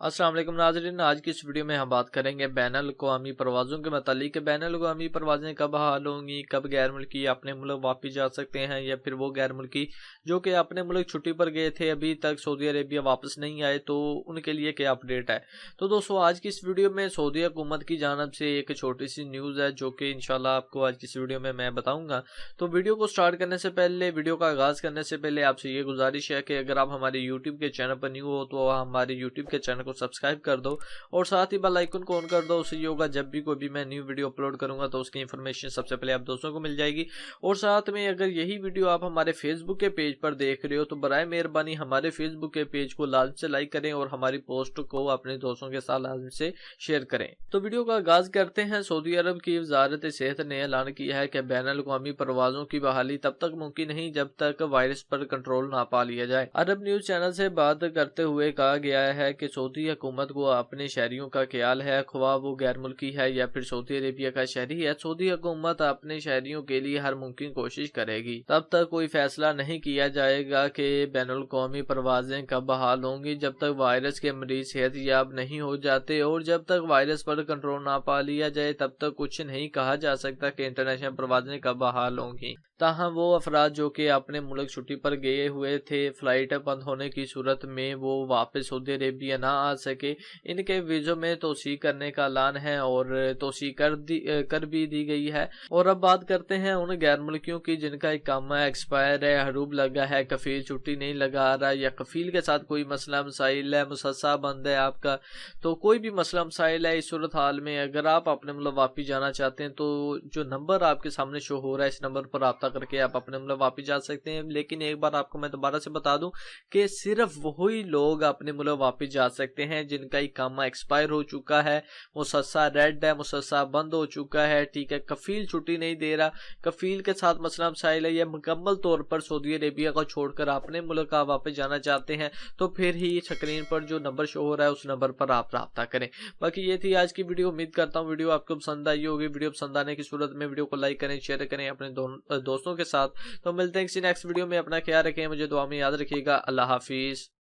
अस्सलाम वालेकुम नाज़रीन, आज की इस वीडियो में हम बात करेंगे बैनुल-अक़वामी परवाज़ों के मतलब। बैनुल-अक़वामी परवाज़ें कब बहाल होंगी, कब गैर मुल्की अपने मुल्क वापस जा सकते हैं, या फिर वो गैर मुल्की जो कि अपने मुल्क छुट्टी पर गए थे अभी तक सऊदी अरेबिया वापस नहीं आए, तो उनके लिए क्या अपडेट है। तो दोस्तों, आज की इस वीडियो में सऊदी हुकूमत की जानिब से एक छोटी सी न्यूज़ है जो कि इंशाल्लाह आपको आज की इस वीडियो में मैं बताऊँगा। तो वीडियो को स्टार्ट करने से पहले, वीडियो का आगाज़ करने से पहले आपसे ये गुजारिश है कि अगर आप हमारे यूट्यूब के चैनल पर न्यू हो तो हमारे यूट्यूब के चैनल को सब्सक्राइब कर दो और साथ ही बेल आइकन को ऑन कर दो। उससे ये होगा जब भी कोई भी मैं न्यू वीडियो अपलोड करूंगा तो उसकी इंफॉर्मेशन सबसे पहले आप दोस्तों को मिल जाएगी। और साथ में अगर यही वीडियो आप हमारे फेसबुक के पेज पर देख रहे हो तो बराए मेहरबानी हमारे फेसबुक के पेज को लाजमी से लाइक करें और हमारी पोस्ट को अपने दोस्तों के साथ लाजमी से शेयर करें। तो वीडियो का आगाज करते हैं। सऊदी अरब की वजारत सेहत ने ऐलान किया है कि बैनुल-अक़वामी परवाज़ों की बहाली तब तक मुमकिन नहीं जब तक वायरस पर कंट्रोल ना पा लिया जाए। अरब न्यूज चैनल से बात करते हुए कहा गया है कि सऊदी हुकूमत को अपने शहरियों का ख्याल है, ख्वाह वो गैर मुल्की है या फिर सऊदी अरेबिया का शहरी है। सऊदी हुकूमत अपने शहरियों के लिए हर मुमकिन कोशिश करेगी। तब तक कोई फैसला नहीं किया जाएगा कि बैनुल-अक़वामी परवाज़ें कब बहाल होंगी जब तक वायरस के मरीज सेहतयाब नहीं हो जाते, और जब तक वायरस पर कंट्रोल ना पा लिया जाए तब तक कुछ नहीं कहा जा सकता कि इंटरनेशनल परवाज़ें कब बहाल होंगी। ताहम वो अफराद जो कि अपने मुल्क छुट्टी पर गए हुए थे, फ्लाइट बंद होने की सूरत में वो वापस सऊदी अरेबिया ना आ सके, इनके वीज़ों में तोसी करने का ऐलान है और तोसी कर भी दी गई है। और अब बात करते हैं उन गैर मुल्कियों की जिनका इकामा एक्सपायर है, हरूब लगा है, कफील छुट्टी नहीं लगा रहा, या कफील के साथ कोई मसला मसाइल है, मुसस्सा बंद है आपका, तो कोई भी मसला मसाइल है, इस सूरत हाल में अगर आप अपने मुल्क वापस जाना चाहते हैं तो जो नंबर आपके सामने शो हो रहा है इस नंबर पर रब्ता करके आप अपने मुल्क वापस जा सकते हैं। लेकिन एक बार आपको मैं दोबारा से बता दूं कि सिर्फ वही लोग अपने मुल्क वापस जा सकते हैं जिनका इकामा एक्सपायर हो चुका है, मुसस्सा रेड है, मुसस्सा बंद हो चुका है, ठीक है, कफील छुट्टी नहीं दे रहा, कफील के साथ मसला मसाइल है, या मुकम्मल तौर पर सऊदी अरेबिया को छोड़कर अपने मुल्क का वापस जाना चाहते हैं, तो फिर ही स्क्रीन पर जो नंबर शो हो रहा है उस नंबर पर आप रब्ता करें। बाकी ये थी आज की वीडियो। उम्मीद करता हूँ वीडियो आपको पसंद आई होगी। वीडियो पसंद आने की सूरत में वीडियो को लाइक करें, शेयर करें अपने दोस्तों के साथ। तो मिलते हैं किसी नेक्स्ट वीडियो में। अपना ख्याल रखें, मुझे दुआ में याद रखिएगा। अल्लाह हाफिज।